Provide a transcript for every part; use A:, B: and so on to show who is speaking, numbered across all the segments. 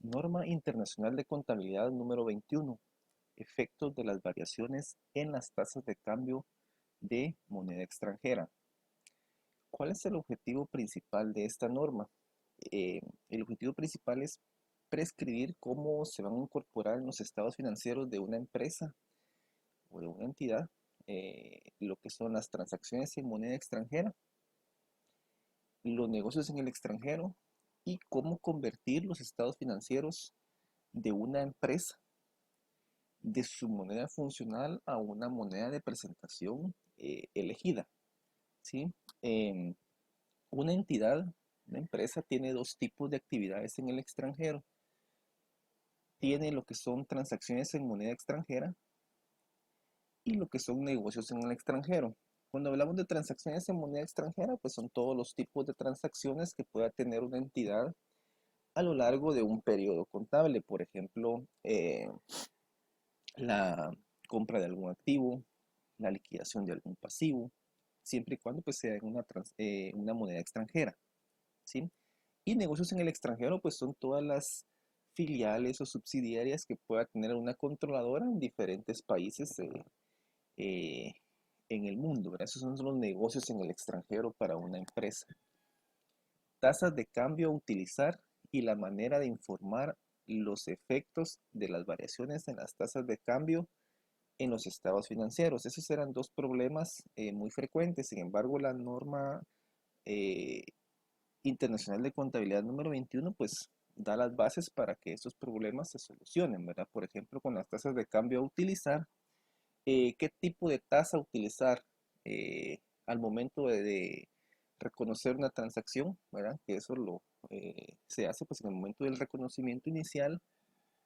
A: Norma Internacional de Contabilidad número 21. Efectos de las variaciones en las tasas de cambio de moneda extranjera. ¿Cuál es el objetivo principal de esta norma? El objetivo principal es prescribir cómo se van a incorporar en los estados financieros de una empresa o de una entidad lo que son las transacciones en moneda extranjera, los negocios en el extranjero y cómo convertir los estados financieros de una empresa de su moneda funcional a una moneda de presentación elegida, ¿sí? Em, una entidad, una empresa tiene dos tipos de actividades en el extranjero. Tiene lo que son transacciones en moneda extranjera y lo que son negocios en el extranjero. Cuando hablamos de transacciones en moneda extranjera, pues son todos los tipos de transacciones que pueda tener una entidad a lo largo de un periodo contable. Por ejemplo, la compra de algún activo, la liquidación de algún pasivo, siempre y cuando pues sea en una moneda extranjera, ¿sí? Y negocios en el extranjero pues son todas las filiales o subsidiarias que pueda tener una controladora en diferentes países eh, en el mundo, ¿verdad? Esos son los negocios en el extranjero para una empresa. Tasas de cambio a utilizar y la manera de informar los efectos de las variaciones en las tasas de cambio en los estados financieros. Esos eran dos problemas muy frecuentes. Sin embargo, la norma eh, internacional de contabilidad número 21 pues da las bases para que estos problemas se solucionen, ¿verdad? Por ejemplo, con las tasas de cambio a utilizar, qué tipo de tasa utilizar al momento de reconocer una transacción, ¿verdad? Que eso se hace pues en el momento del reconocimiento inicial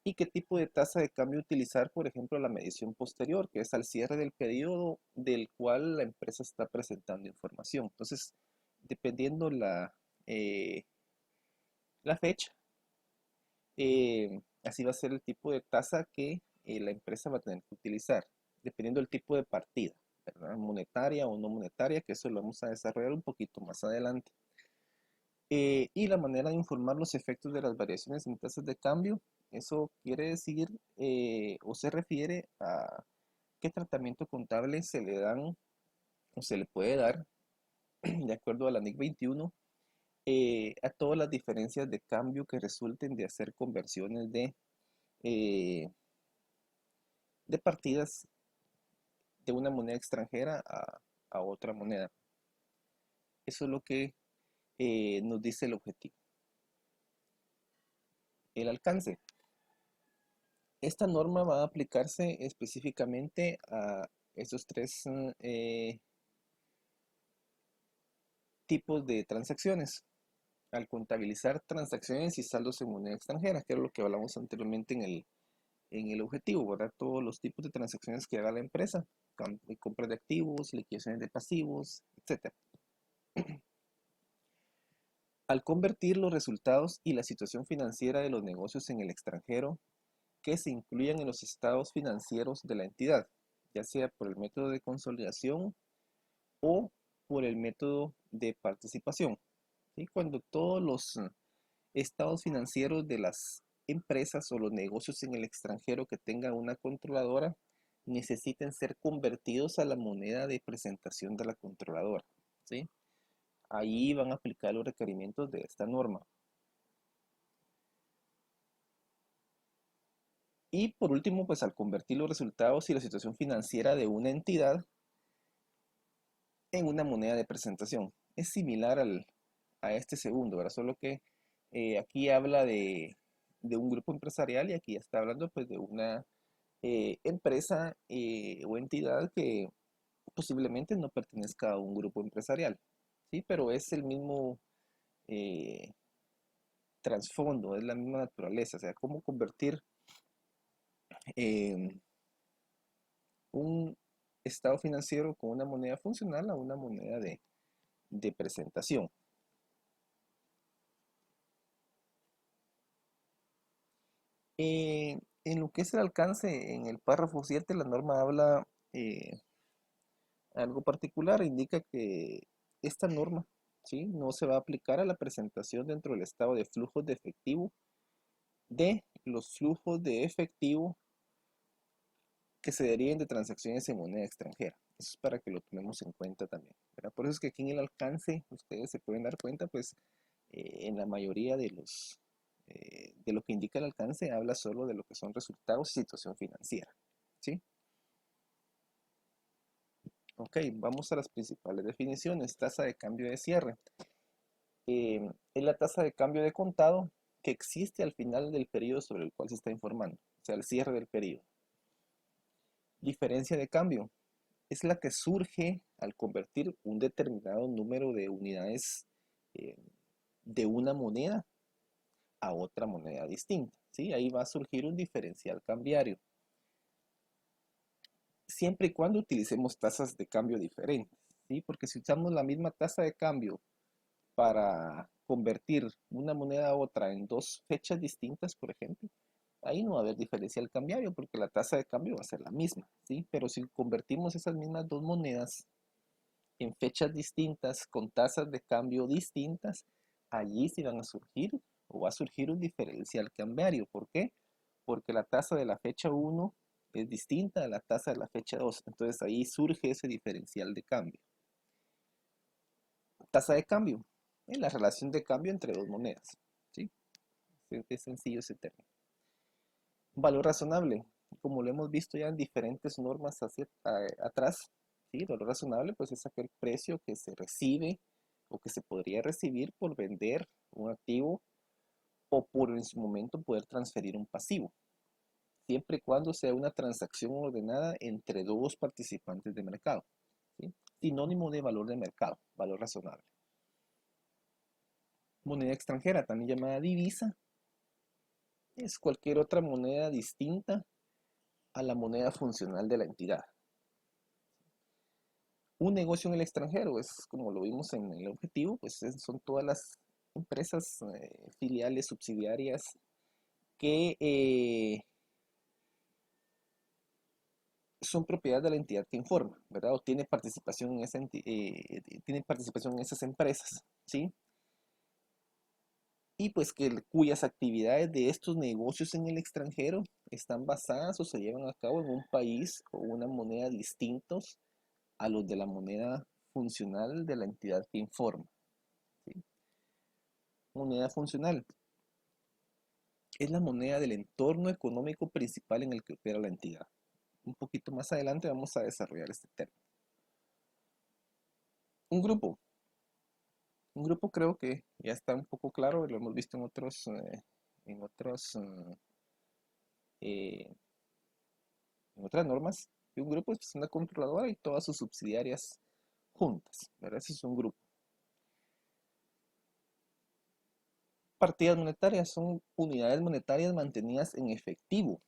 A: y qué tipo de tasa de cambio utilizar, por ejemplo, la medición posterior, que es al cierre del periodo del cual la empresa está presentando información. Entonces, dependiendo eh, la fecha, así va a ser el tipo de tasa que la empresa va a tener que utilizar, dependiendo del tipo de partida, ¿verdad? Monetaria o no monetaria, que eso lo vamos a desarrollar un poquito más adelante. Y la manera de informar los efectos de las variaciones en tasas de cambio, eso quiere decir o se refiere a qué tratamiento contable se le dan o se le puede dar, de acuerdo a la NIC 21, a todas las diferencias de cambio que resulten de hacer conversiones eh, de partidas de una moneda extranjera a otra moneda. Eso es lo que nos dice el objetivo. El alcance. Esta norma va a aplicarse específicamente a estos tres tipos de transacciones. Al contabilizar transacciones y saldos en moneda extranjera, que era lo que hablamos anteriormente en el objetivo, ¿verdad? Todos los tipos de transacciones que haga la empresa, compra de activos, liquidaciones de pasivos, etc. Al convertir los resultados y la situación financiera de los negocios en el extranjero que se incluyan en los estados financieros de la entidad, ya sea por el método de consolidación o por el método de participación. ¿Sí? Cuando todos los estados financieros de las empresas o los negocios en el extranjero que tengan una controladora necesiten ser convertidos a la moneda de presentación de la controladora. ¿Sí? Ahí van a aplicar los requerimientos de esta norma. Y por último, pues al convertir los resultados y la situación financiera de una entidad en una moneda de presentación. Es similar a este segundo, ¿verdad? Solo que aquí habla de un grupo empresarial y aquí ya está hablando pues de una empresa o entidad que posiblemente no pertenezca a un grupo empresarial, ¿sí? Pero es el mismo eh, trasfondo, es la misma naturaleza, o sea, cómo convertir eh, un estado financiero con una moneda funcional a una moneda de presentación. En lo que es el alcance, en el párrafo 7 la norma habla algo particular, indica que esta norma, ¿sí? No se va a aplicar a la presentación dentro del estado de flujos de efectivo de los flujos de efectivo que se deriven de transacciones en moneda extranjera. Eso es para que lo tomemos en cuenta también, ¿verdad? Por eso es que aquí en el alcance, ustedes se pueden dar cuenta, pues en la mayoría de lo que indica el alcance, habla solo de lo que son resultados y situación financiera, ¿sí? Ok, vamos a las principales definiciones. Tasa de cambio de cierre. Es la tasa de cambio de contado que existe al final del periodo sobre el cual se está informando, o sea, el cierre del periodo. Diferencia de cambio. Es la que surge al convertir un determinado número de unidades eh, de una moneda a otra moneda distinta, ¿sí? Ahí va a surgir un diferencial cambiario, siempre y cuando utilicemos tasas de cambio diferentes, ¿sí? Porque si usamos la misma tasa de cambio para convertir una moneda a otra en dos fechas distintas, por ejemplo, ahí no va a haber diferencial cambiario porque la tasa de cambio va a ser la misma, ¿sí? Pero si convertimos esas mismas dos monedas en fechas distintas, con tasas de cambio distintas, allí sí van a surgir o va a surgir un diferencial cambiario. ¿Por qué? Porque la tasa de la fecha 1 es distinta a la tasa de la fecha 2. Entonces ahí surge ese diferencial de cambio. Tasa de cambio es la relación de cambio entre dos monedas. ¿Sí? Es sencillo ese término. Valor razonable. Como lo hemos visto ya en diferentes normas atrás, ¿sí? Valor razonable pues es aquel precio que se recibe o que se podría recibir por vender un activo o por en su momento poder transferir un pasivo, siempre y cuando sea una transacción ordenada entre dos participantes de mercado, ¿sí? Sinónimo de valor de mercado, valor razonable. Moneda extranjera, también llamada divisa, es cualquier otra moneda distinta a la moneda funcional de la entidad. Un negocio en el extranjero es como lo vimos en el objetivo, pues son todas las empresas filiales, subsidiarias que son propiedad de la entidad que informa, ¿verdad? O tiene participación en tiene participación en esas empresas, ¿sí? Y pues cuyas actividades de estos negocios en el extranjero están basadas o se llevan a cabo en un país o una moneda distintos a los de la moneda funcional de la entidad que informa, ¿sí? Moneda funcional es la moneda del entorno económico principal en el que opera la entidad. Un poquito más adelante vamos a desarrollar este término. Un grupo. Un grupo creo que ya está un poco claro, lo hemos visto en otros, eh, en otras normas. Y un grupo es una controladora y todas sus subsidiarias juntas, ¿verdad? Ese es un grupo. Partidas monetarias son unidades monetarias mantenidas en efectivo,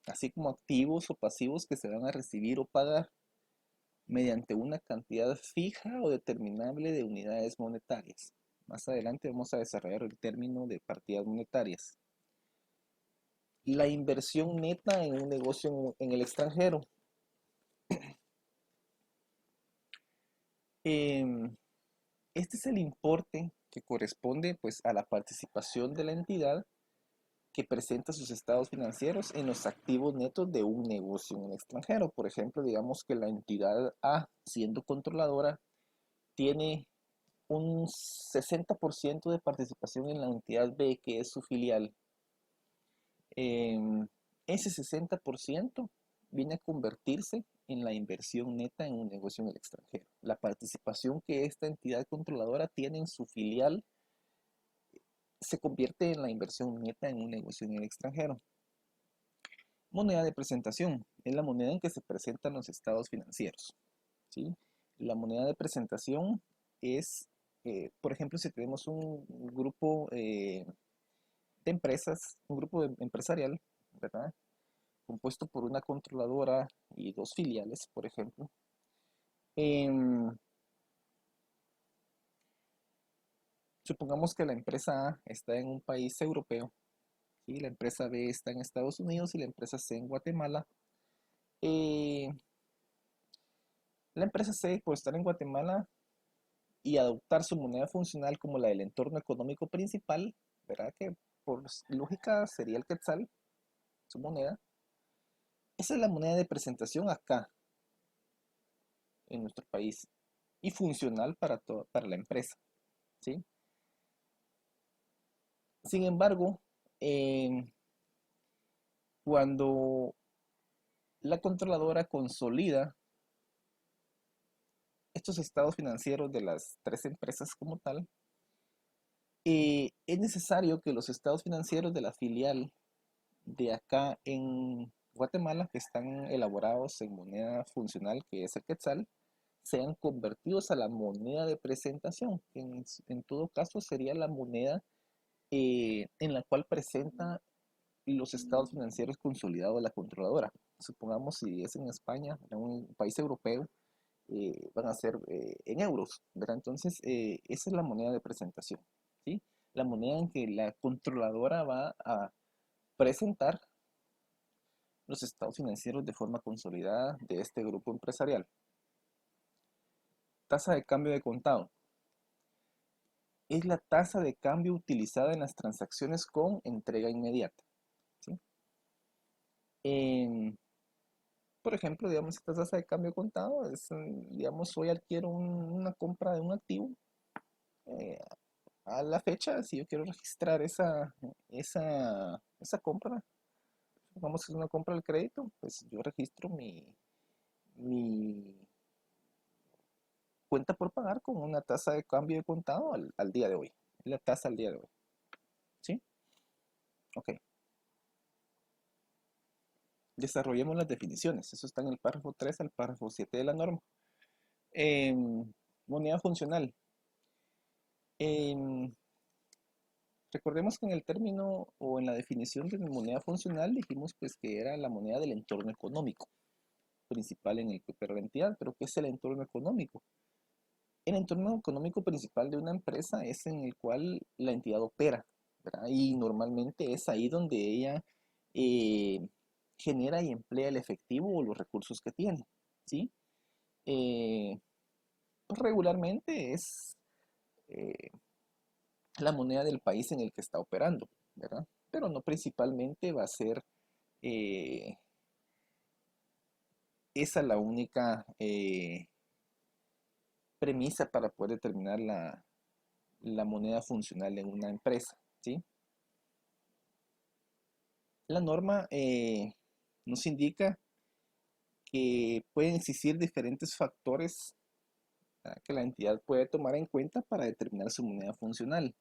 A: así como activos o pasivos que se van a recibir o pagar mediante una cantidad fija o determinable de unidades monetarias. Más adelante vamos a desarrollar el término de partidas monetarias. La inversión neta en un negocio en el extranjero. Em, Este es el importe que corresponde pues a la participación de la entidad que presenta sus estados financieros en los activos netos de un negocio en el extranjero. Por ejemplo, digamos que la entidad A, siendo controladora, tiene un 60% de participación en la entidad B, que es su filial. Ese 60% viene a convertirse en la inversión neta en un negocio en el extranjero. La participación que esta entidad controladora tiene en su filial se convierte en la inversión neta en un negocio en el extranjero. Moneda de presentación es la moneda en que se presentan los estados financieros, ¿sí? La moneda de presentación es, por ejemplo, si tenemos un grupo de empresas, un grupo empresarial, ¿verdad? Compuesto por una controladora y dos filiales, por ejemplo. Em, Supongamos que la empresa A está en un país europeo, ¿sí? La empresa B está en Estados Unidos y la empresa C en Guatemala. Eh, la empresa C, por estar en Guatemala y adoptar su moneda funcional como la del entorno económico principal, ¿verdad? Que por lógica sería el quetzal, su moneda. Esa es la moneda de presentación acá en nuestro país y funcional para la empresa, ¿sí? Sin embargo, cuando la controladora consolida estos estados financieros de las tres empresas como tal, es necesario que los estados financieros de la filial de acá en Guatemala, que están elaborados en moneda funcional, que es el quetzal, sean convertidos a la moneda de presentación, que en todo caso sería la moneda en la cual presenta los estados financieros consolidados de la controladora. Supongamos si es en España, en un país europeo, van a ser en euros, ¿verdad? Entonces, esa es la moneda de presentación, ¿sí? La moneda en que la controladora va a presentar los estados financieros de forma consolidada de este grupo empresarial. Tasa de cambio de contado. Es la tasa de cambio utilizada en las transacciones con entrega inmediata, ¿sí? En, por ejemplo, digamos, esta tasa de cambio contado es, digamos, hoy adquiero una compra de un activo. eh, a la fecha, si yo quiero registrar esa compra, digamos que es una compra al crédito, pues yo registro mi cuenta por pagar con una tasa de cambio de contado al día de hoy. La tasa al día de hoy. ¿Sí? Ok. Desarrollemos las definiciones. Eso está en el párrafo 3 al párrafo 7 de la norma. Moneda funcional. Em, Recordemos que en el término o en la definición de moneda funcional dijimos pues que era la moneda del entorno económico principal en el que opera la entidad. Pero ¿qué es el entorno económico? El entorno económico principal de una empresa es en el cual la entidad opera, ¿verdad? Y normalmente es ahí donde ella eh, genera y emplea el efectivo o los recursos que tiene, ¿sí? Eh, pues regularmente es eh, la moneda del país en el que está operando, ¿verdad? Pero no principalmente va a ser eh, esa la única premisa para poder determinar la moneda funcional en una empresa, ¿sí? La norma nos indica que pueden existir diferentes factores que la entidad puede tomar en cuenta para determinar su moneda funcional.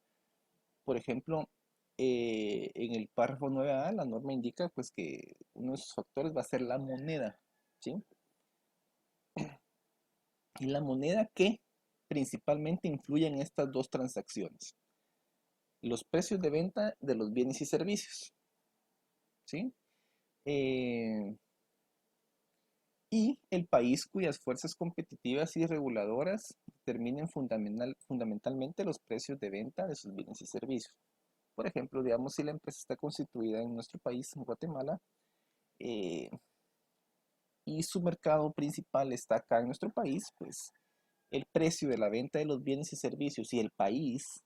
A: Por ejemplo, en el párrafo 9a, la norma indica pues, que uno de esos factores va a ser la moneda, ¿sí? Y la moneda que principalmente influye en estas dos transacciones: los precios de venta de los bienes y servicios, ¿sí? Eh, y el país cuyas fuerzas competitivas y reguladoras determinen fundamentalmente los precios de venta de sus bienes y servicios. Por ejemplo, digamos, si la empresa está constituida en nuestro país, en Guatemala, eh, y su mercado principal está acá en nuestro país, pues el precio de la venta de los bienes y servicios y el país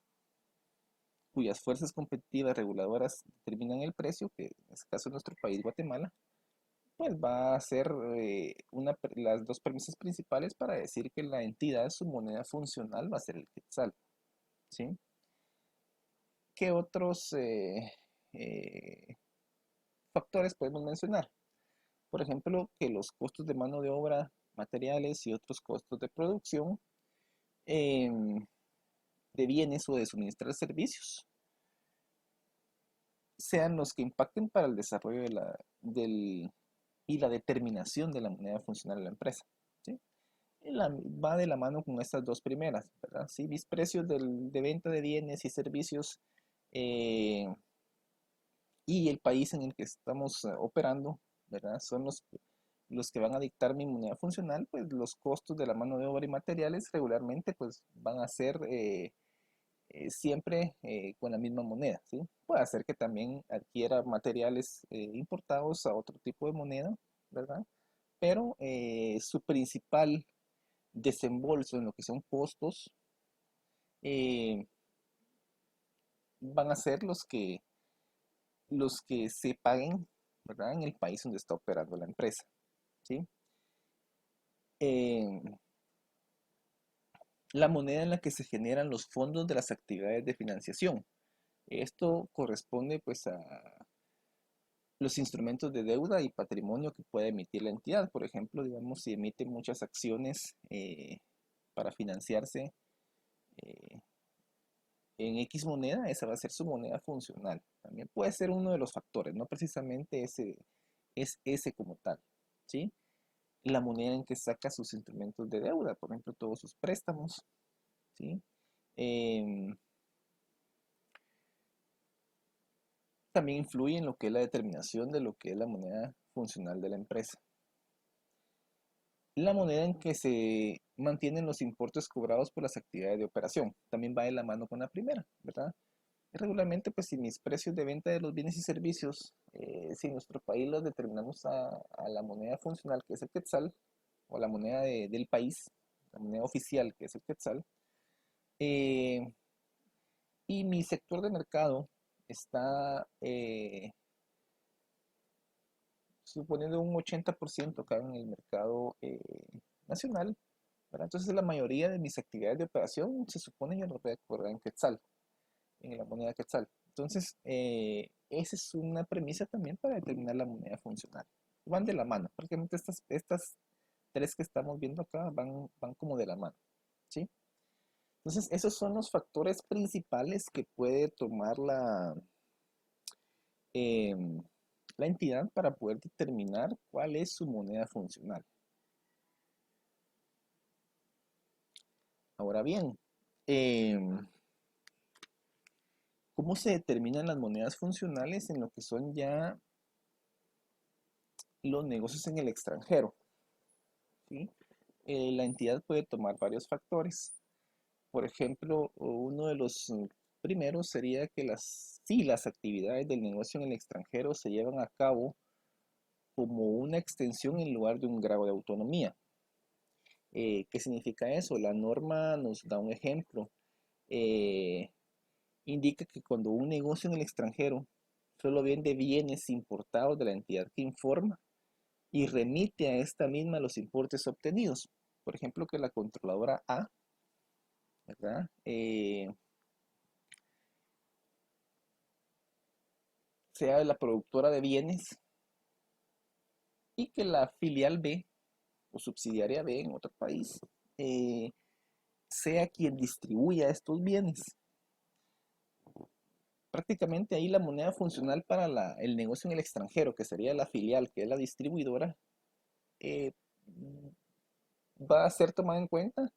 A: cuyas fuerzas competitivas reguladoras determinan el precio, que en este caso es nuestro país, Guatemala, pues va a ser las dos premisas principales para decir que la entidad, su moneda funcional va a ser el quetzal, ¿sí? ¿Qué otros eh, factores podemos mencionar? Por ejemplo, que los costos de mano de obra, materiales y otros costos de producción em, de bienes o de suministrar servicios sean los que impacten para el desarrollo y la determinación de la moneda funcional de la empresa, ¿sí? Va de la mano con estas dos primeras, ¿verdad? Si mis precios de venta de bienes y servicios eh, y el país en el que estamos operando, ¿verdad? Son los que van a dictar mi moneda funcional, pues los costos de la mano de obra y materiales regularmente pues van a ser siempre con la misma moneda, ¿sí? Puede ser que también adquiera materiales importados a otro tipo de moneda, ¿verdad? Pero su principal desembolso en lo que son costos eh, van a ser los que los que se paguen, ¿verdad? En el país donde está operando la empresa, ¿sí? Eh, la moneda en la que se generan los fondos de las actividades de financiación. Esto corresponde pues a los instrumentos de deuda y patrimonio que puede emitir la entidad. Por ejemplo, digamos, si emite muchas acciones para financiarse eh, en X moneda, esa va a ser su moneda funcional. También puede ser uno de los factores, no precisamente ese es ese como tal, ¿sí? La moneda en que saca sus instrumentos de deuda, por ejemplo, todos sus préstamos, ¿sí? Em, también influye en lo que es la determinación de lo que es la moneda funcional de la empresa. La moneda en que se mantienen los importes cobrados por las actividades de operación también va de la mano con la primera, ¿verdad? Regularmente, pues si mis precios de venta de los bienes y servicios, si en nuestro país los determinamos a la moneda funcional, que es el quetzal, o la moneda del país, la moneda oficial, que es el quetzal, eh, y mi sector de mercado está suponiendo un 80% acá en el mercado nacional, ¿verdad? Entonces la mayoría de mis actividades de operación se supone que las voy a cobrar en quetzal, en la moneda quetzal. Entonces, esa es una premisa también para determinar la moneda funcional. Van de la mano, prácticamente estas tres que estamos viendo acá van como de la mano, ¿sí? Entonces, esos son los factores principales que puede tomar em, la entidad para poder determinar cuál es su moneda funcional. Ahora bien, ¿cómo se determinan las monedas funcionales en lo que son ya los negocios en el extranjero? ¿Sí? La entidad puede tomar varios factores. Por ejemplo, uno de los primeros sería que si las actividades del negocio en el extranjero se llevan a cabo como una extensión en lugar de un grado de autonomía. ¿Qué significa eso? La norma nos da un ejemplo. Eh, indica que cuando un negocio en el extranjero solo vende bienes importados de la entidad que informa y remite a esta misma los importes obtenidos. Por ejemplo, que la controladora A, ¿verdad? Sea la productora de bienes y que la filial B o subsidiaria B en otro país eh, sea quien distribuya estos bienes. Prácticamente ahí la moneda funcional para el negocio en el extranjero, que sería la filial, que es la distribuidora, eh, va a ser tomada en cuenta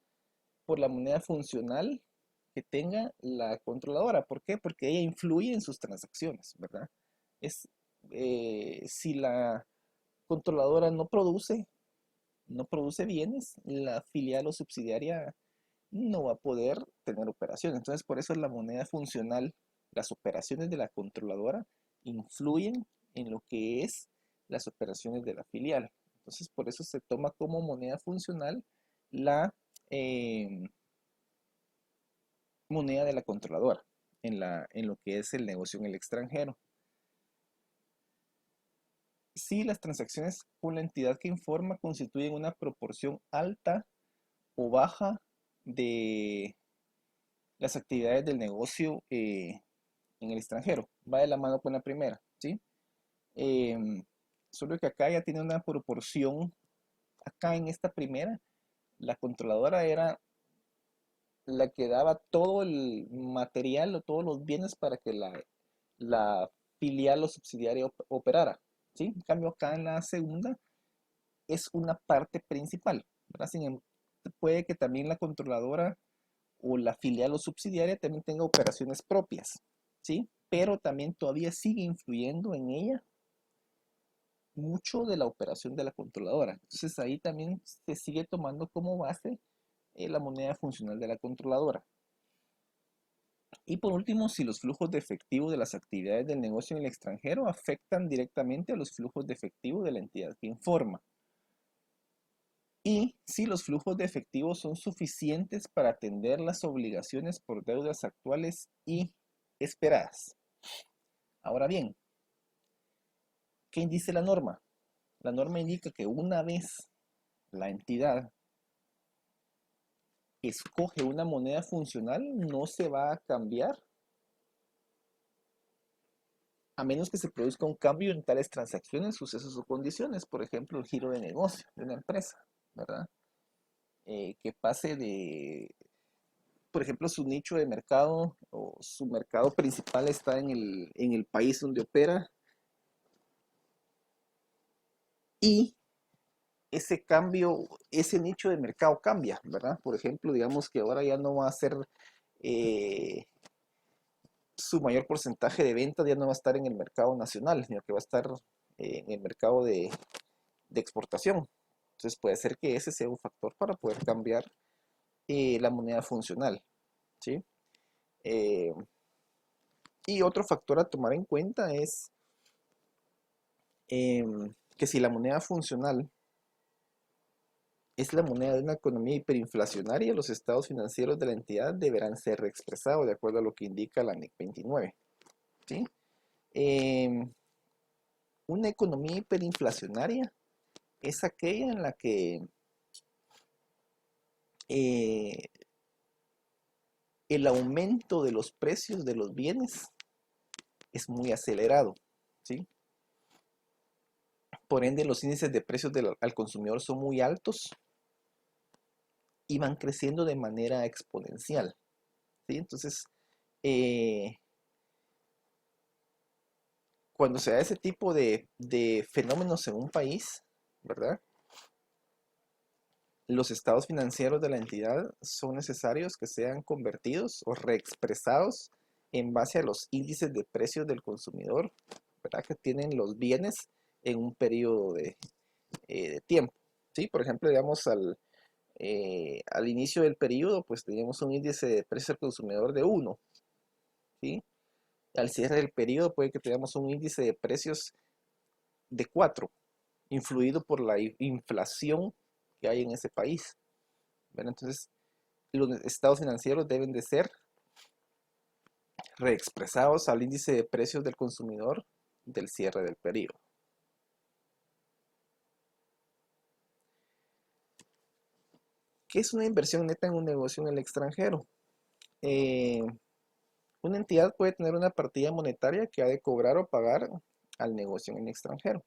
A: por la moneda funcional que tenga la controladora. ¿Por qué? Porque ella influye en sus transacciones, ¿verdad? Es, si la controladora no produce bienes, la filial o subsidiaria no va a poder tener operaciones. Entonces, por eso la moneda funcional, las operaciones de la controladora influyen en lo que es las operaciones de la filial. Entonces, por eso se toma como moneda funcional la eh, moneda de la controladora en lo que es el negocio en el extranjero. Si las transacciones con la entidad que informa constituyen una proporción alta o baja de las actividades del negocio en el extranjero. Va de la mano con la primera, ¿sí? Em, solo que acá ya tiene una proporción, acá en esta primera, la controladora era la que daba todo el material o todos los bienes para que la filial o subsidiaria operara, ¿sí? En cambio acá en la segunda es una parte principal, ¿verdad? Puede que también la controladora o la filial o subsidiaria también tenga operaciones propias, ¿sí? Pero también todavía sigue influyendo en ella mucho de la operación de la controladora. Entonces ahí también se sigue tomando como base la moneda funcional de la controladora. Y por último, si los flujos de efectivo de las actividades del negocio en el extranjero afectan directamente a los flujos de efectivo de la entidad que informa. Y si los flujos de efectivo son suficientes para atender las obligaciones por deudas actuales y esperadas. Ahora bien, ¿Qué dice la norma? La norma indica que una vez la entidad escoge una moneda funcional, no se va a cambiar a menos que se produzca un cambio en tales transacciones, sucesos o condiciones, por ejemplo, el giro de negocio de una empresa, ¿verdad? Que pase de, por ejemplo, su nicho de mercado o su mercado principal está en el país donde opera y ese cambio, ese nicho de mercado cambia, ¿verdad? Por ejemplo, digamos que ahora ya no va a ser eh, su mayor porcentaje de ventas ya no va a estar en el mercado nacional, sino que va a estar en el mercado de exportación. Entonces puede ser que ese sea un factor para poder cambiar la moneda funcional, ¿sí? Eh, y otro factor a tomar en cuenta es que si la moneda funcional es la moneda de una economía hiperinflacionaria, los estados financieros de la entidad deberán ser reexpresados de acuerdo a lo que indica la NEC 29, ¿sí? Eh, una economía hiperinflacionaria es aquella en la que eh, el aumento de los precios de los bienes es muy acelerado, ¿sí? Por ende, los índices de precios al consumidor son muy altos y van creciendo de manera exponencial, ¿sí? Entonces, eh, cuando se da ese tipo de fenómenos en un país, ¿verdad? Los estados financieros de la entidad son necesarios que sean convertidos o reexpresados en base a los índices de precios del consumidor, ¿verdad? Que tienen los bienes en un periodo de tiempo, ¿sí? Por ejemplo, digamos, al inicio del periodo, pues teníamos un índice de precio al consumidor de 1, ¿sí? Al cierre del periodo puede que tengamos un índice de precios de 4, influido por la inflación que hay en ese país. ¿Verdad? Entonces, los estados financieros deben de ser reexpresados al índice de precios del consumidor del cierre del periodo. ¿Qué es una inversión neta en un negocio en el extranjero? Eh, una entidad puede tener una partida monetaria que ha de cobrar o pagar al negocio en el extranjero.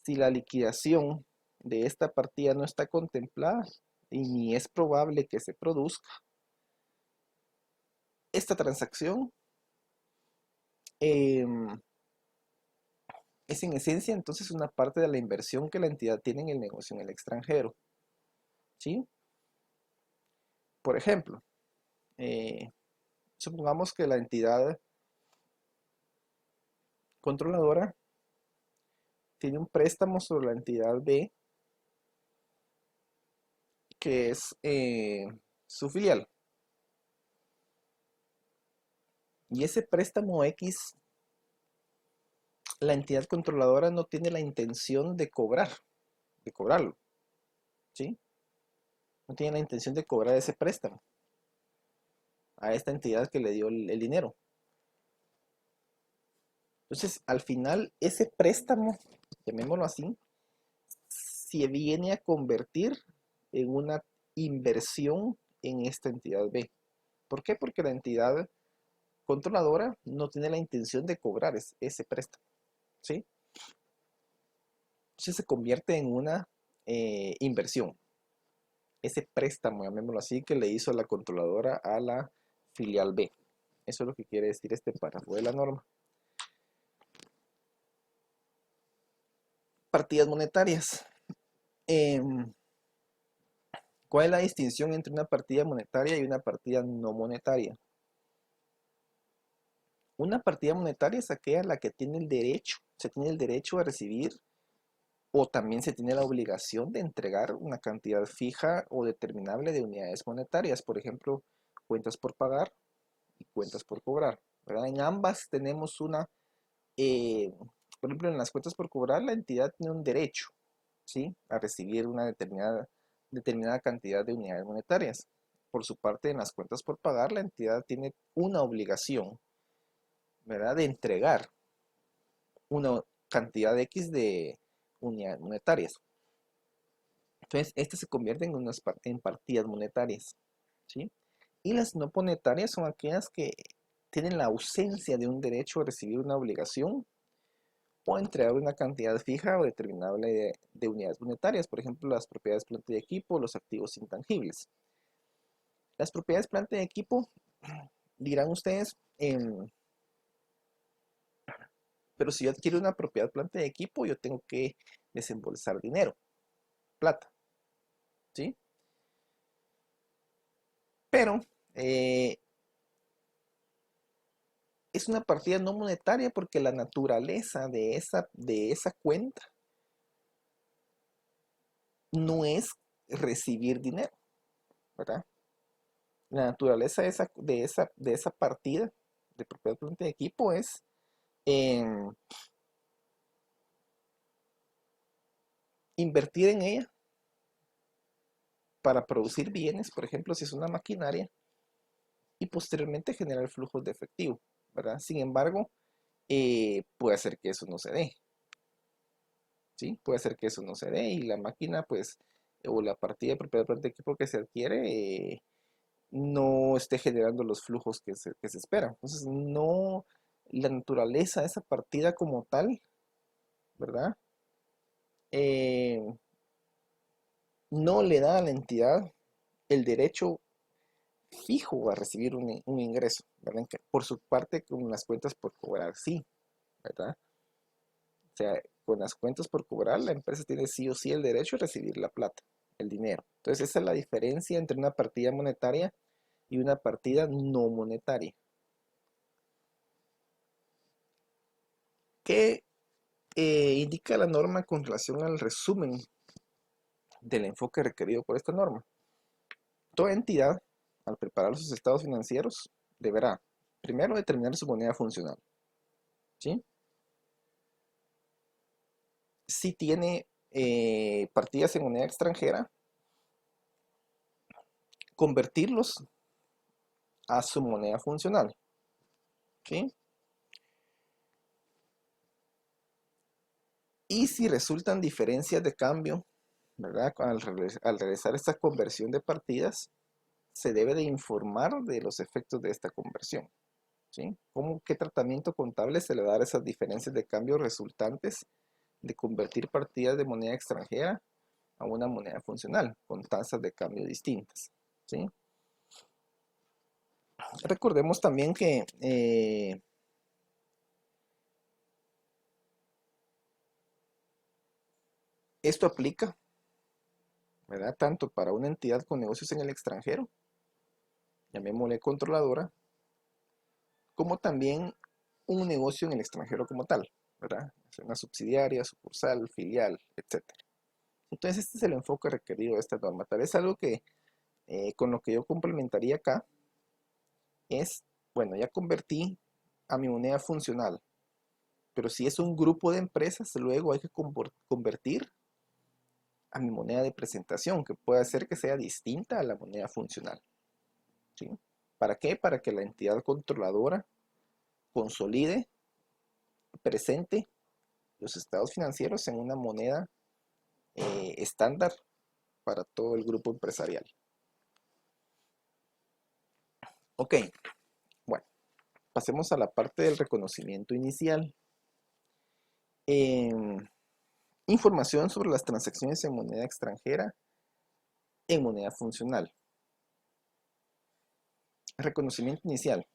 A: Si la liquidación de esta partida no está contemplada y ni es probable que se produzca, esta transacción em, es en esencia entonces una parte de la inversión que la entidad tiene en el negocio en el extranjero, ¿sí? Por ejemplo, eh, supongamos que la entidad controladora tiene un préstamo sobre la entidad B, que es su filial. Y ese préstamo X, la entidad controladora no tiene la intención de cobrarlo, ¿sí? No tiene la intención de cobrar ese préstamo a esta entidad que le dio el dinero. Entonces, al final, ese préstamo, llamémoslo así, se viene a convertir en una inversión en esta entidad B. ¿Por qué? Porque la entidad controladora no tiene la intención de cobrar ese préstamo, ¿sí? Entonces se convierte en una inversión. Ese préstamo, llamémoslo así, que le hizo la controladora a la filial B. Eso es lo que quiere decir este párrafo de la norma. Partidas monetarias. ¿Cuál es la distinción entre una partida monetaria y una partida no monetaria? Una partida monetaria es aquella en la que se tiene el derecho a recibir o también se tiene la obligación de entregar una cantidad fija o determinable de unidades monetarias, por ejemplo, cuentas por pagar y cuentas por cobrar, ¿verdad? En ambas tenemos eh, por ejemplo, en las cuentas por cobrar, la entidad tiene un derecho, ¿sí? A recibir una determinada cantidad de unidades monetarias. Por su parte, en las cuentas por pagar, la entidad tiene una obligación, ¿verdad? De entregar cantidad X de unidades monetarias. Entonces, estas se convierten en partidas monetarias, ¿sí? Y las no monetarias son aquellas que tienen la ausencia de un derecho a recibir una obligación o a entregar una cantidad fija o determinable de unidades monetarias, por ejemplo, las propiedades planta y equipo, los activos intangibles. Las propiedades planta y equipo, dirán ustedes, pero si yo adquiero una propiedad planta y equipo, yo tengo que desembolsar dinero, plata, ¿sí? Pero es una partida no monetaria porque la naturaleza de esa cuenta no es recibir dinero, ¿verdad? La naturaleza de esa partida de propiedad planta de equipo es em, invertir en ella para producir bienes, por ejemplo, si es una maquinaria, y posteriormente generar flujos de efectivo, ¿verdad? Sin embargo, puede ser que eso no se dé, ¿sí? Puede ser que eso no se dé y la máquina, pues, o la partida de propiedad planta de equipo que se adquiere, no esté generando los flujos que se esperan. Entonces, no, la naturaleza de esa partida como tal, ¿verdad? Eh, no le da a la entidad el derecho fijo a recibir un ingreso, ¿verdad? Por su parte, con las cuentas por cobrar, sí, ¿verdad? O sea, con las cuentas por cobrar, la empresa tiene sí o sí el derecho a recibir la plata, el dinero. Entonces, esa es la diferencia entre una partida monetaria y una partida no monetaria. ¿Qué indica la norma con relación al resumen del enfoque requerido por esta norma? Toda entidad, al preparar sus estados financieros, deberá primero determinar su moneda funcional, ¿sí? Si tiene partidas en moneda extranjera, convertirlos a su moneda funcional, ¿sí? Y si resultan diferencias de cambio, ¿verdad? Al realizar esta conversión de partidas, se debe de informar de los efectos de esta conversión, ¿sí? ¿Qué tratamiento contable se le da a esas diferencias de cambio resultantes de convertir partidas de moneda extranjera a una moneda funcional con tasas de cambio distintas, ¿sí? Recordemos también que esto aplica, ¿verdad? Tanto para una entidad con negocios en el extranjero, llamémosle controladora, como también un negocio en el extranjero como tal, ¿verdad? Una subsidiaria, sucursal, filial, etcétera. Entonces este es el enfoque requerido de esta norma. Tal vez algo que con lo que yo complementaría acá es, bueno, ya convertí a mi moneda funcional, pero si es un grupo de empresas, luego hay que convertir a mi moneda de presentación, que puede ser que sea distinta a la moneda funcional, ¿sí? ¿Para qué? Para que la entidad controladora consolide, presente los estados financieros en una moneda estándar para todo el grupo empresarial. Ok, bueno, pasemos a la parte del reconocimiento inicial. Información sobre las transacciones en moneda extranjera en moneda funcional. Reconocimiento inicial.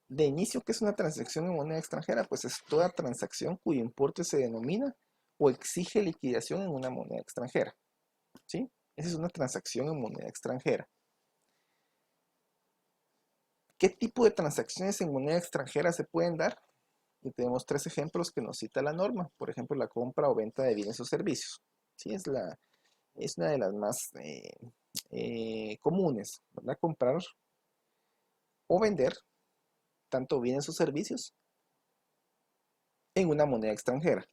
A: De inicio, ¿qué es una transacción en moneda extranjera? Pues es toda transacción cuyo importe se denomina o exige liquidación en una moneda extranjera, ¿sí? Esa es una transacción en moneda extranjera. ¿Qué tipo de transacciones en moneda extranjera se pueden dar? Y tenemos tres ejemplos que nos cita la norma. Por ejemplo, la compra o venta de bienes o servicios. ¿Sí? Es una de las más comunes, ¿verdad? Comprar o vender tanto bienes o servicios en una moneda extranjera.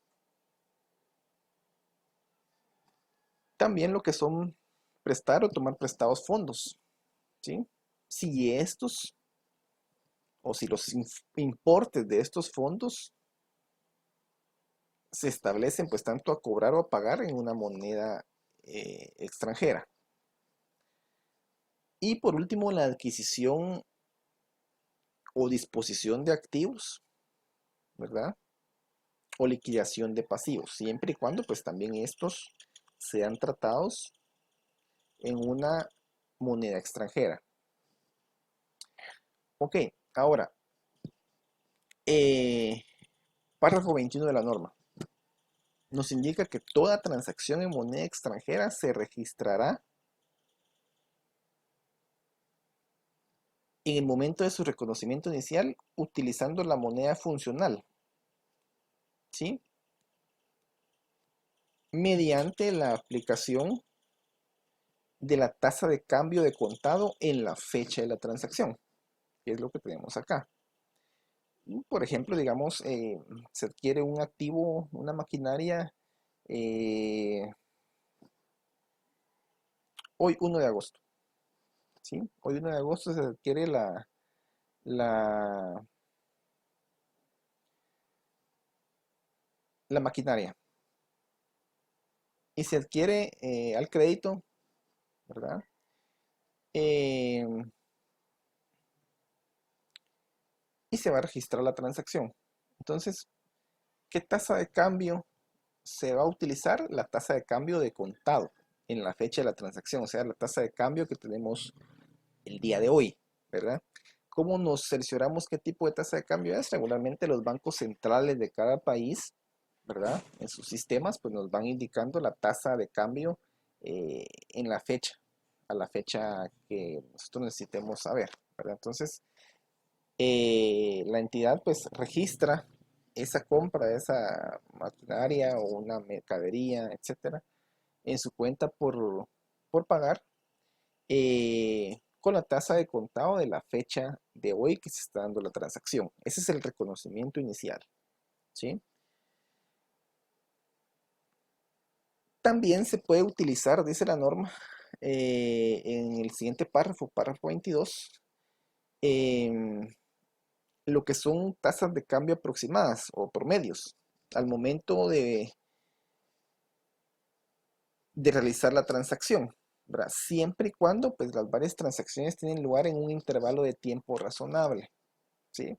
A: También lo que son prestar o tomar prestados fondos, ¿sí? Si estos o si los importes de estos fondos se establecen pues tanto a cobrar o a pagar en una moneda extranjera. Y por último, la adquisición o disposición de activos, ¿verdad? O liquidación de pasivos, siempre y cuando pues también estos sean tratados en una moneda extranjera. Ok, ahora, eh, párrafo 21 de la norma nos indica que toda transacción en moneda extranjera se registrará en el momento de su reconocimiento inicial utilizando la moneda funcional, ¿sí? Mediante la aplicación de la tasa de cambio de contado en la fecha de la transacción, que es lo que tenemos acá. Por ejemplo, digamos, se adquiere un activo, una maquinaria, eh, hoy 1 de agosto, ¿sí? Hoy 1 de agosto se adquiere la, la maquinaria y se adquiere al crédito, ¿verdad? Eh, y se va a registrar la transacción. Entonces, ¿qué tasa de cambio se va a utilizar? La tasa de cambio de contado en la fecha de la transacción, o sea, la tasa de cambio que tenemos el día de hoy, ¿verdad? ¿Cómo nos cercioramos qué tipo de tasa de cambio es? Regularmente los bancos centrales de cada país, ¿verdad? En sus sistemas, pues nos van indicando la tasa de cambio en la fecha, a la fecha que nosotros necesitemos saber, ¿verdad? Entonces, la entidad pues registra esa compra de esa maquinaria o una mercadería, etcétera, en su cuenta por pagar con la tasa de contado de la fecha de hoy que se está dando la transacción. Ese es el reconocimiento inicial, ¿sí? También se puede utilizar, dice la norma, en el siguiente párrafo, párrafo 22, em, lo que son tasas de cambio aproximadas o promedios al momento de realizar la transacción, ¿verdad? Siempre y cuando pues, las varias transacciones tienen lugar en un intervalo de tiempo razonable, ¿sí?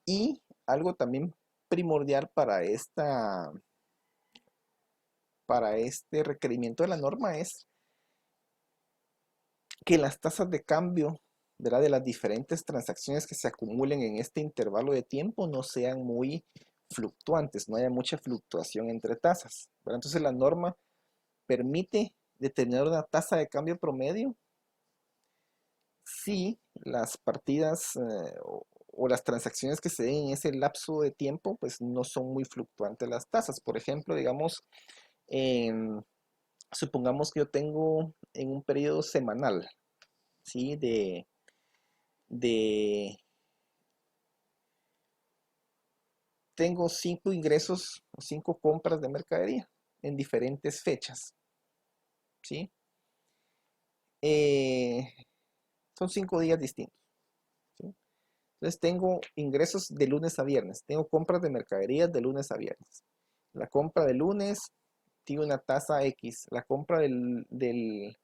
A: Y algo también primordial para este requerimiento de la norma es que las tasas de cambio, ¿verdad? De las diferentes transacciones que se acumulen en este intervalo de tiempo no sean muy fluctuantes, no haya mucha fluctuación entre tasas, ¿verdad? Entonces la norma permite determinar una tasa de cambio promedio si las partidas o las transacciones que se den en ese lapso de tiempo pues no son muy fluctuantes las tasas. Por ejemplo, digamos, em, supongamos que yo tengo en un periodo semanal, ¿sí? De tengo 5 ingresos o 5 compras de mercadería en diferentes fechas, ¿sí? Eh, son 5 días distintos, ¿sí? Entonces tengo ingresos de lunes a viernes, tengo compras de mercaderías de lunes a viernes. La compra de lunes tiene una tasa X, la compra del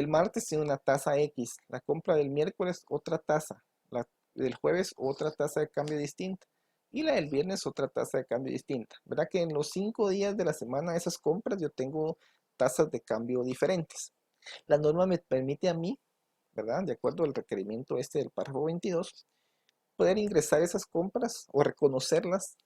A: martes tiene una tasa X, la compra del miércoles otra tasa, la del jueves otra tasa de cambio distinta y la del viernes otra tasa de cambio distinta. ¿Verdad que en los 5 días de la semana de esas compras yo tengo tasas de cambio diferentes? La norma me permite a mí, ¿verdad? De acuerdo al requerimiento este del párrafo 22, poder ingresar esas compras o reconocerlas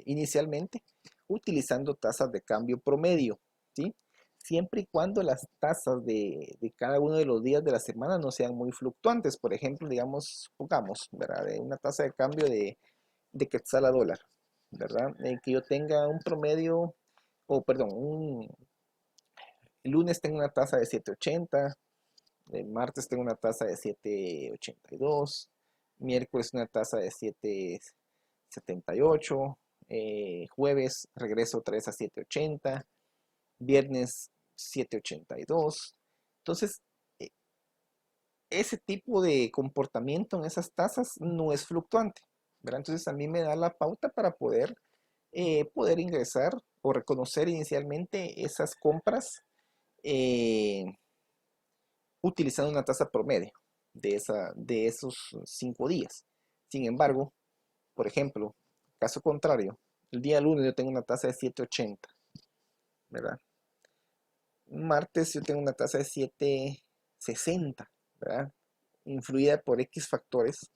A: inicialmente utilizando tasas de cambio promedio, ¿sí? Siempre y cuando las tasas de cada uno de los días de la semana no sean muy fluctuantes. Por ejemplo, digamos, pongamos, ¿verdad? De una tasa de cambio de quetzal a dólar, ¿verdad? En que yo tenga un promedio, o perdón, el lunes tengo una tasa de 7.80, el martes tengo una tasa de 7.82, miércoles una tasa de 7.78, jueves regreso otra vez a 7.80, viernes 7.82. Entonces, eh, ese tipo de comportamiento en esas tasas no es fluctuante, ¿verdad? Entonces a mí me da la pauta para poder ingresar o reconocer inicialmente esas compras eh, utilizando una tasa promedio de esos 5 días. Sin embargo, por ejemplo, caso contrario, el día lunes yo tengo una tasa de 7.80, ¿verdad? Martes yo tengo una tasa de 7.60, ¿verdad? Influida por X factores.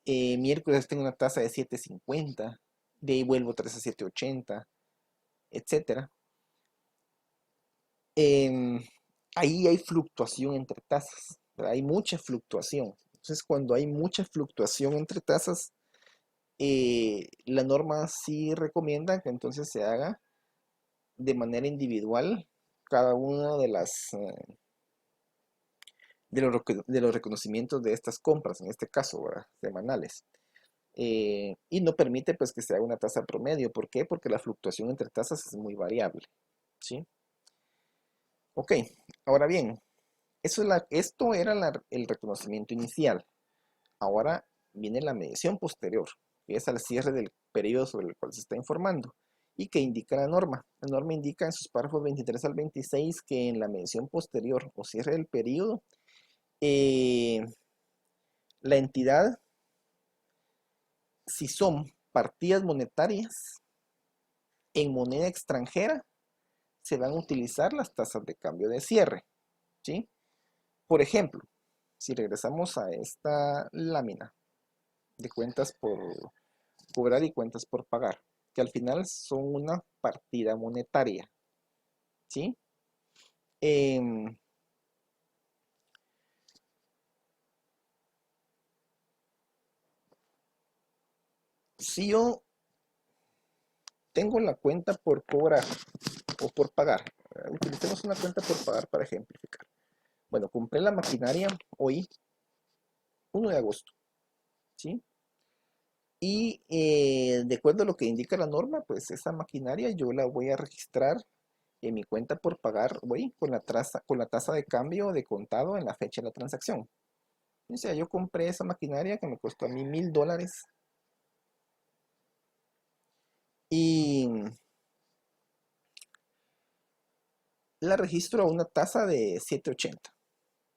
A: Miércoles tengo una tasa de 7.50, de ahí vuelvo otra vez a 7.80, etcétera. Em, Ahí hay fluctuación entre tasas, ¿verdad? Hay mucha fluctuación. Entonces, cuando hay mucha fluctuación entre tasas, la norma sí recomienda que entonces se haga de manera individual cada una de los reconocimientos de estas compras, en este caso, ¿verdad? Semanales. Y no permite pues que se haga una tasa promedio. ¿Por qué? Porque la fluctuación entre tasas es muy variable, ¿sí? Ok, ahora bien, esto era el reconocimiento inicial. Ahora viene la medición posterior, que es al cierre del periodo sobre el cual se está informando. ¿Y que indica la norma? La norma indica en sus párrafos 23 al 26 que en la medición posterior o cierre del periodo, eh, la entidad, si son partidas monetarias en moneda extranjera, se van a utilizar las tasas de cambio de cierre, ¿sí? Por ejemplo, si regresamos a esta lámina de cuentas por cobrar y cuentas por pagar, que al final son una partida monetaria, ¿sí? Em, si yo tengo la cuenta por cobrar o por pagar, utilicemos una cuenta por pagar para ejemplificar. Bueno, compré la maquinaria hoy, 1 de agosto, ¿sí? Y de acuerdo a lo que indica la norma, pues esa maquinaria yo la voy a registrar en mi cuenta por pagar hoy con la tasa de cambio de contado en la fecha de la transacción. O sea, yo compré esa maquinaria que me costó a mí $1,000 y la registro a una tasa de 7.80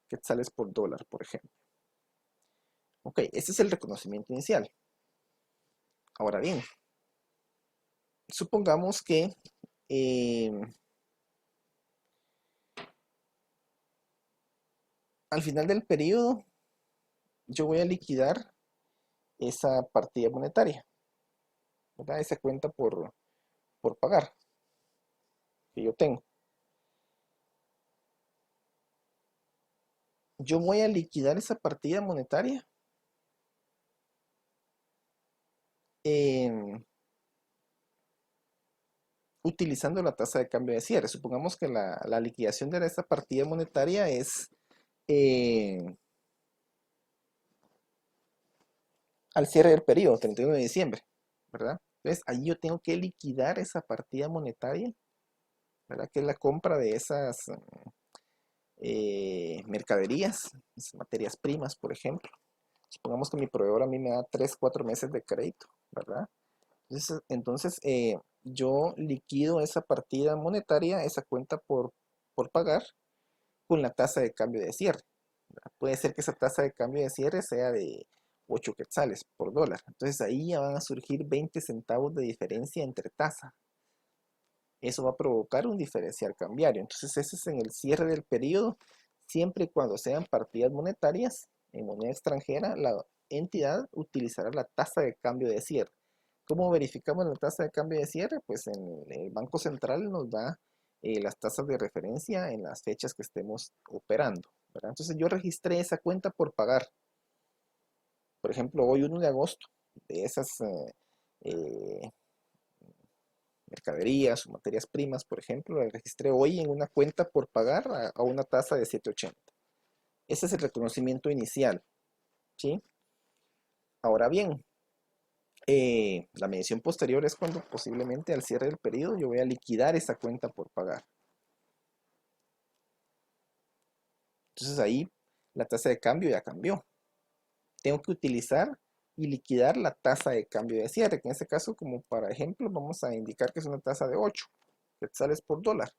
A: quetzales por dólar, por ejemplo. Ok, este es el reconocimiento inicial. Ahora bien, supongamos que eh, al final del periodo yo voy a liquidar esa partida monetaria, ¿verdad? Esa cuenta por pagar que yo tengo. Yo voy a liquidar esa partida monetaria em, utilizando la tasa de cambio de cierre. Supongamos que la liquidación de esta partida monetaria es eh, al cierre del periodo, 31 de diciembre, ¿verdad? Entonces, ahí yo tengo que liquidar esa partida monetaria, ¿verdad? Que es la compra de esas mercaderías, materias primas, por ejemplo. Supongamos que mi proveedor a mí me da 3, 4 meses de crédito, ¿verdad? Entonces yo liquido esa partida monetaria, esa cuenta por pagar, con la tasa de cambio de cierre. Puede ser que esa tasa de cambio de cierre sea de 8 quetzales por dólar. Entonces ahí ya van a surgir 20 centavos de diferencia entre tasa. Eso va a provocar un diferencial cambiario. Entonces ese es en el cierre del periodo, siempre y cuando sean partidas monetarias en moneda extranjera, la entidad utilizará la tasa de cambio de cierre. ¿Cómo verificamos la tasa de cambio de cierre? Pues en el Banco Central nos da las tasas de referencia en las fechas que estemos operando, ¿verdad? Entonces yo registré esa cuenta por pagar. Por ejemplo, hoy 1 de agosto, de esas eh, mercaderías o materias primas, por ejemplo, la registré hoy en una cuenta por pagar a una tasa de 7.80. Ese es el reconocimiento inicial, ¿sí? Ahora bien, la medición posterior es cuando posiblemente al cierre del periodo yo voy a liquidar esa cuenta por pagar. Entonces ahí la tasa de cambio ya cambió, tengo que utilizar y liquidar la tasa de cambio de cierre, que en este caso, como para ejemplo, vamos a indicar que es una tasa de 8 quetzales por dólar.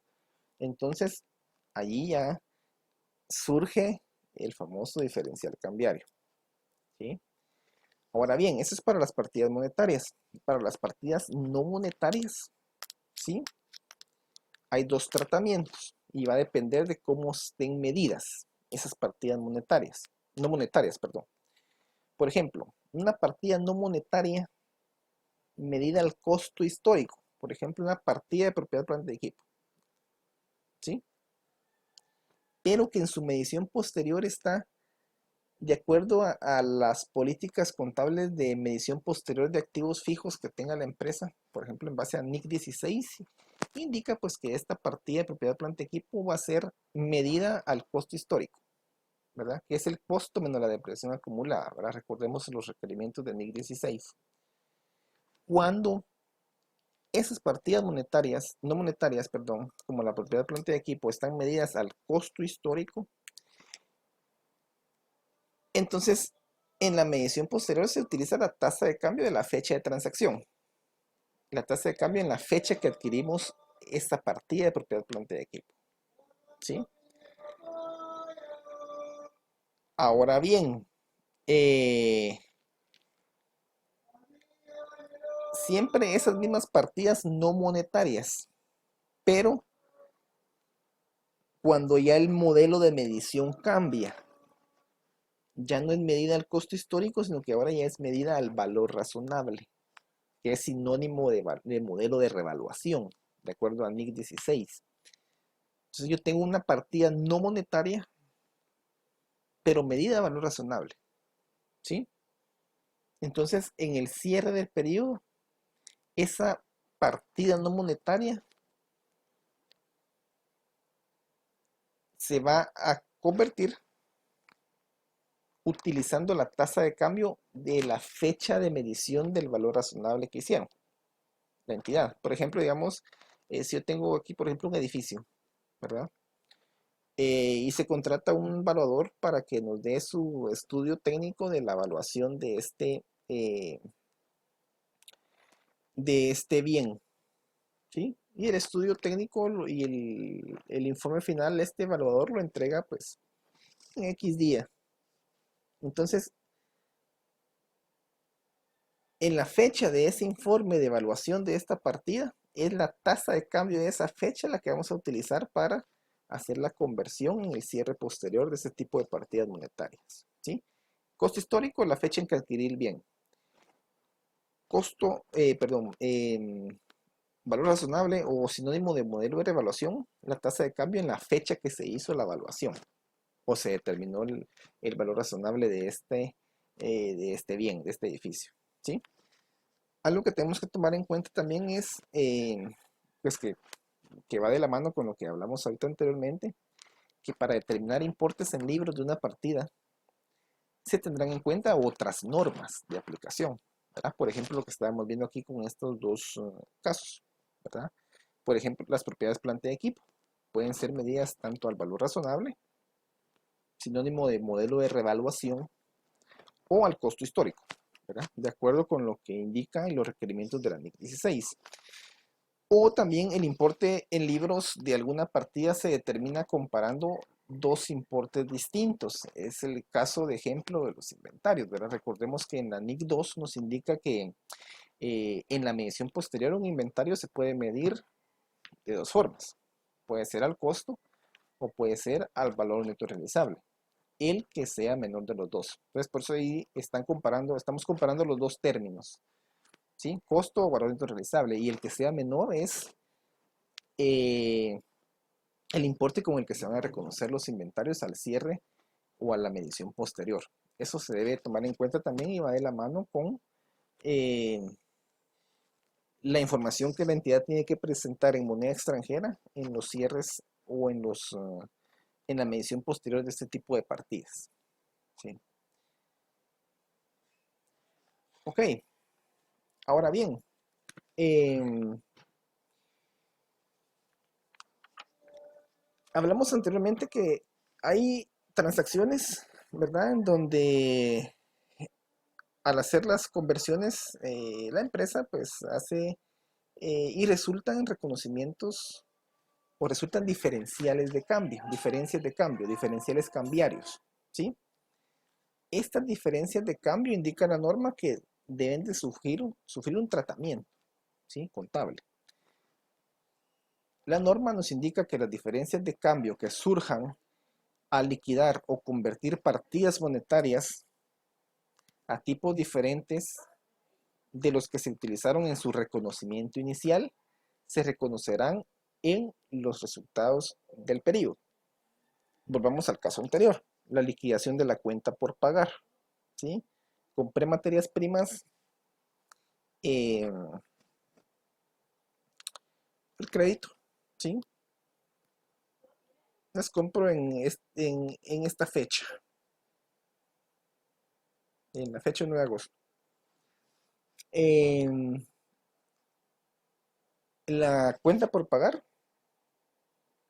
A: Entonces, allí ya surge el famoso diferencial cambiario, ¿sí? Ahora bien, eso es para las partidas monetarias. Para las partidas no monetarias, ¿sí? Hay dos tratamientos y va a depender de cómo estén medidas esas partidas monetarias, no monetarias, perdón. Por ejemplo, una partida no monetaria medida al costo histórico. Por ejemplo, una partida de propiedad planta de equipo, ¿sí? Pero que en su medición posterior está de acuerdo a las políticas contables de medición posterior de activos fijos que tenga la empresa, por ejemplo, en base a NIC 16, indica pues que esta partida de propiedad planta de equipo va a ser medida al costo histórico, ¿verdad? Que es el costo menos la depreciación acumulada, ¿verdad? Recordemos los requerimientos de NIC 16. Cuando esas partidas monetarias, no monetarias, perdón, como la propiedad planta de equipo, están medidas al costo histórico, entonces en la medición posterior se utiliza la tasa de cambio de la fecha de transacción. La tasa de cambio en la fecha que adquirimos esta partida de propiedad planta de equipo, ¿sí? Ahora bien, siempre esas mismas partidas no monetarias, pero cuando ya el modelo de medición cambia, ya no es medida al costo histórico, sino que ahora ya es medida al valor razonable, que es sinónimo de modelo de revaluación, de acuerdo a NIC 16. Entonces yo tengo una partida no monetaria, pero medida a valor razonable, ¿sí? Entonces, en el cierre del periodo, esa partida no monetaria se va a convertir utilizando la tasa de cambio de la fecha de medición del valor razonable que hicieron la entidad. Por ejemplo, digamos, si yo tengo aquí, por ejemplo, un edificio, ¿verdad? Y se contrata un evaluador para que nos dé su estudio técnico de la evaluación de este bien, ¿sí? Y el estudio técnico y el informe final, este evaluador lo entrega pues en X día. Entonces, en la fecha de ese informe de evaluación de esta partida, es la tasa de cambio de esa fecha la que vamos a utilizar para hacer la conversión en el cierre posterior de ese tipo de partidas monetarias, ¿sí? Costo histórico, la fecha en que adquirí el bien. Valor razonable o sinónimo de modelo de revaluación, la tasa de cambio en la fecha que se hizo la evaluación o se determinó el valor razonable de este bien, de este edificio, ¿sí? Algo que tenemos que tomar en cuenta también es, pues que va de la mano con lo que hablamos ahorita anteriormente, que para determinar importes en libros de una partida, se tendrán en cuenta otras normas de aplicación, ¿verdad? Por ejemplo, lo que estábamos viendo aquí con estos dos casos, ¿verdad? Por ejemplo, las propiedades planta de equipo pueden ser medidas tanto al valor razonable, sinónimo de modelo de revaluación, o al costo histórico, ¿verdad? De acuerdo con lo que indican los requerimientos de la NIC 16. O también el importe en libros de alguna partida se determina comparando dos importes distintos. Es el caso de ejemplo de los inventarios, ¿verdad? Recordemos que en la NIC 2 nos indica que en la medición posterior un inventario se puede medir de dos formas. Puede ser al costo o puede ser al valor neto realizable, el que sea menor de los dos. Entonces, por eso ahí estamos comparando los dos términos, ¿sí? Costo o valor neto realizable, y el que sea menor es eh, el importe con el que se van a reconocer los inventarios al cierre o a la medición posterior. Eso se debe tomar en cuenta también y va de la mano con eh, la información que la entidad tiene que presentar en moneda extranjera en los cierres o en la medición posterior de este tipo de partidas, ¿sí? Ok, ahora bien, em, hablamos anteriormente que hay transacciones, ¿verdad? En donde al hacer las conversiones, la empresa pues hace y resultan en reconocimientos o resultan diferencias de cambio, diferenciales cambiarios, ¿sí? Estas diferencias de cambio indican la norma que deben de sufrir un tratamiento, ¿sí? Contable. La norma nos indica que las diferencias de cambio que surjan al liquidar o convertir partidas monetarias a tipos diferentes de los que se utilizaron en su reconocimiento inicial, se reconocerán en los resultados del periodo. Volvamos al caso anterior, la liquidación de la cuenta por pagar, ¿sí? Compré materias primas, el crédito, ¿sí? Las compro en esta fecha, en la fecha 9 de agosto. La cuenta por pagar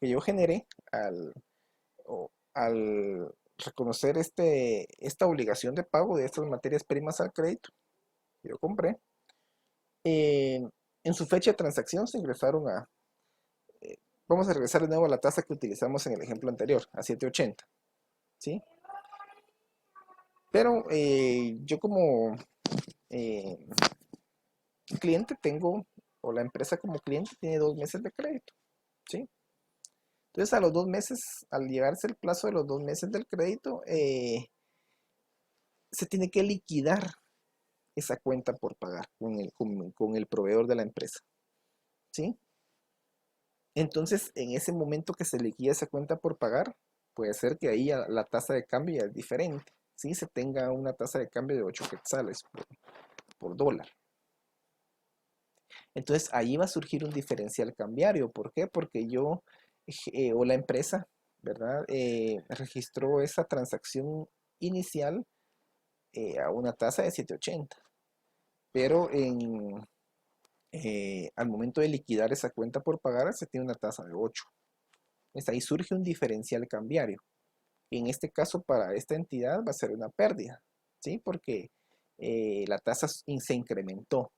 A: que yo generé al reconocer esta obligación de pago de estas materias primas al crédito que yo compré, en su fecha de transacción se ingresaron vamos a regresar de nuevo a la tasa que utilizamos en el ejemplo anterior, a 7.80, ¿sí? Pero yo como eh, cliente tengo, o la empresa como cliente tiene 2 meses de crédito, ¿sí? Entonces a los 2 meses, al llegarse el plazo de los 2 meses del crédito, se tiene que liquidar esa cuenta por pagar con el proveedor de la empresa, ¿sí? Entonces, en ese momento que se liquida esa cuenta por pagar, puede ser que ahí la tasa de cambio ya es diferente, ¿sí? Se tenga una tasa de cambio de 8 quetzales por dólar. Entonces, ahí va a surgir un diferencial cambiario. ¿Por qué? Porque yo o la empresa, ¿verdad? Registró esa transacción inicial a una tasa de 7.80, pero al momento de liquidar esa cuenta por pagar se tiene una tasa de 8. Entonces ahí surge un diferencial cambiario. En este caso, para esta entidad va a ser una pérdida, ¿sí? Porque la tasa se incrementó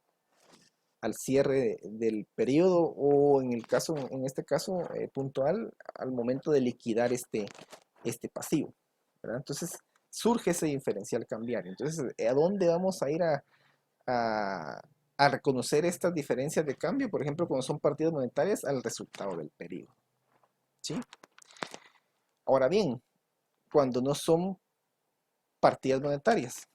A: al cierre del periodo o en este caso puntual, al momento de liquidar este pasivo, ¿verdad? Entonces surge ese diferencial cambiario. Entonces, ¿a dónde vamos a ir a, a reconocer estas diferencias de cambio? Por ejemplo, cuando son partidas monetarias, al resultado del periodo, ¿sí? Ahora bien, cuando no son partidas monetarias,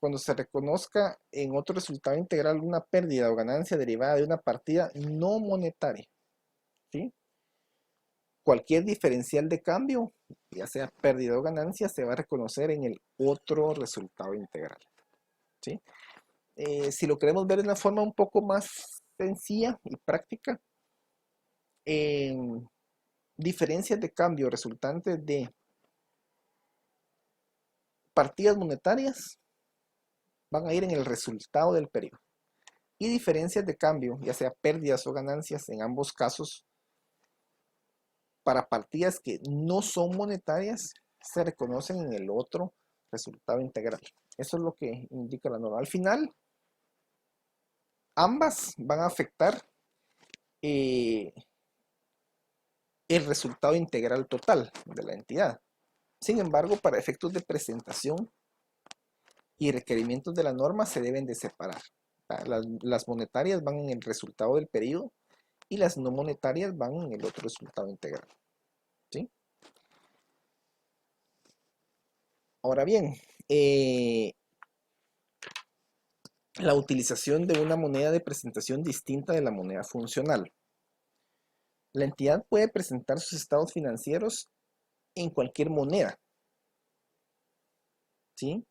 A: cuando se reconozca en otro resultado integral una pérdida o ganancia derivada de una partida no monetaria, ¿sí? Cualquier diferencial de cambio, ya sea pérdida o ganancia, se va a reconocer en el otro resultado integral, ¿sí? Si lo queremos ver de una forma un poco más sencilla y práctica, diferencias de cambio resultantes de partidas monetarias van a ir en el resultado del periodo. Y diferencias de cambio, ya sea pérdidas o ganancias, en ambos casos, para partidas que no son monetarias, se reconocen en el otro resultado integral. Eso es lo que indica la norma. Al final, ambas van a afectar el resultado integral total de la entidad. Sin embargo, para efectos de presentación y requerimientos de la norma se deben de separar. Las monetarias van en el resultado del periodo y las no monetarias van en el otro resultado integral, ¿sí? Ahora bien, la utilización de una moneda de presentación distinta de la moneda funcional. La entidad puede presentar sus estados financieros en cualquier moneda, ¿sí?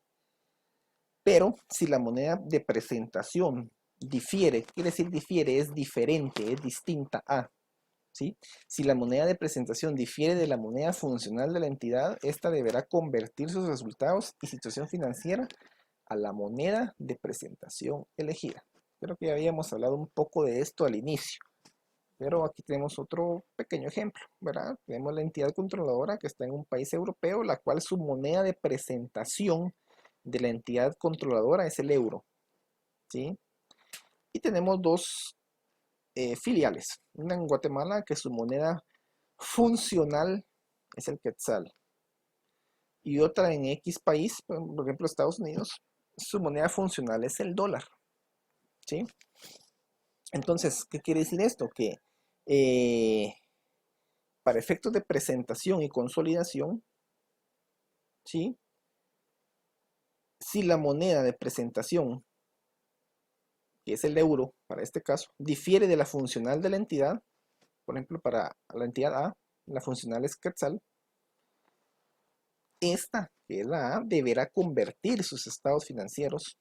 A: Pero si la moneda de presentación difiere, quiere decir difiere, es diferente, es distinta a, ¿sí? Si la moneda de presentación difiere de la moneda funcional de la entidad, esta deberá convertir sus resultados y situación financiera a la moneda de presentación elegida. Creo que ya habíamos hablado un poco de esto al inicio, pero aquí tenemos otro pequeño ejemplo, ¿verdad? Tenemos la entidad controladora que está en un país europeo, la cual su moneda de presentación de la entidad controladora es el euro, ¿sí? Y tenemos dos filiales, una en Guatemala que su moneda funcional es el quetzal y otra en X país, por ejemplo Estados Unidos, su moneda funcional es el dólar, ¿sí? Entonces, ¿qué quiere decir esto? Que eh, para efectos de presentación y consolidación, ¿sí? Si la moneda de presentación, que es el euro para este caso, difiere de la funcional de la entidad, por ejemplo, para la entidad A, la funcional es quetzal, esta, que es la A, deberá convertir sus estados financieros,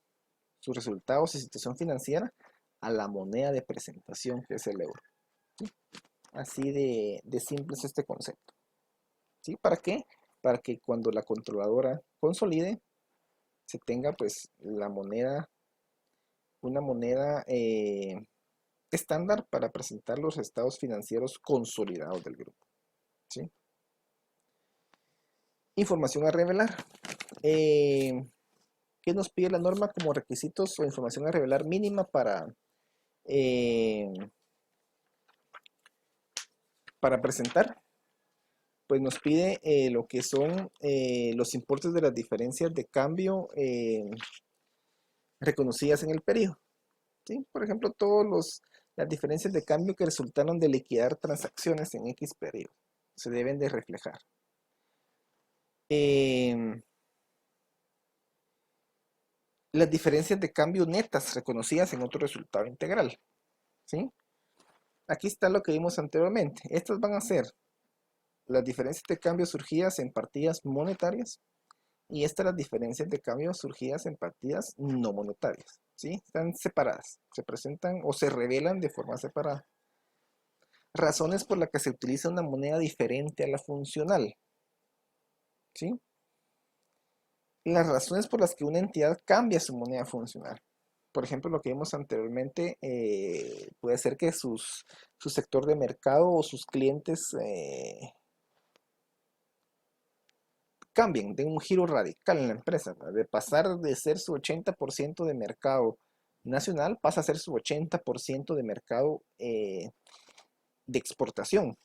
A: sus resultados y situación financiera a la moneda de presentación, que es el euro. ¿Sí? Así de simple es este concepto. ¿Sí? ¿Para qué? Para que cuando la controladora consolide, se tenga pues la moneda, una moneda estándar para presentar los estados financieros consolidados del grupo. ¿Sí? Información a revelar. ¿Qué nos pide la norma como requisitos o información a revelar mínima eh, para presentar? Pues nos pide lo que son los importes de las diferencias de cambio reconocidas en el periodo. ¿Sí? Por ejemplo, las diferencias de cambio que resultaron de liquidar transacciones en X periodo se deben de reflejar. Las diferencias de cambio netas reconocidas en otro resultado integral. ¿Sí? Aquí está lo que vimos anteriormente. Estas van a ser las diferencias de cambio surgidas en partidas monetarias y estas las diferencias de cambio surgidas en partidas no monetarias. ¿Sí? Están separadas, se presentan o se revelan de forma separada. Razones por las que se utiliza una moneda diferente a la funcional. ¿Sí? Las razones por las que una entidad cambia su moneda funcional. Por ejemplo, lo que vimos anteriormente, puede ser que su sector de mercado o sus clientes cambien, den un giro radical en la empresa, ¿verdad? De pasar de ser su 80% de mercado nacional, pasa a ser su 80% de mercado de exportación,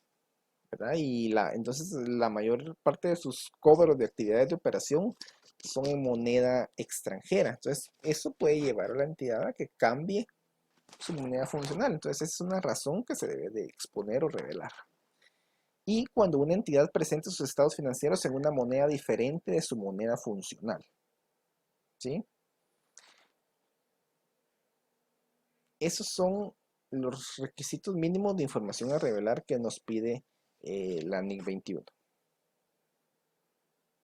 A: ¿verdad? Y entonces la mayor parte de sus cobros de actividades de operación son en moneda extranjera. Entonces, eso puede llevar a la entidad a que cambie su moneda funcional. Entonces, esa es una razón que se debe de exponer o revelar. Y cuando una entidad presenta sus estados financieros en una moneda diferente de su moneda funcional. ¿Sí? Esos son los requisitos mínimos de información a revelar que nos pide la NIC 21.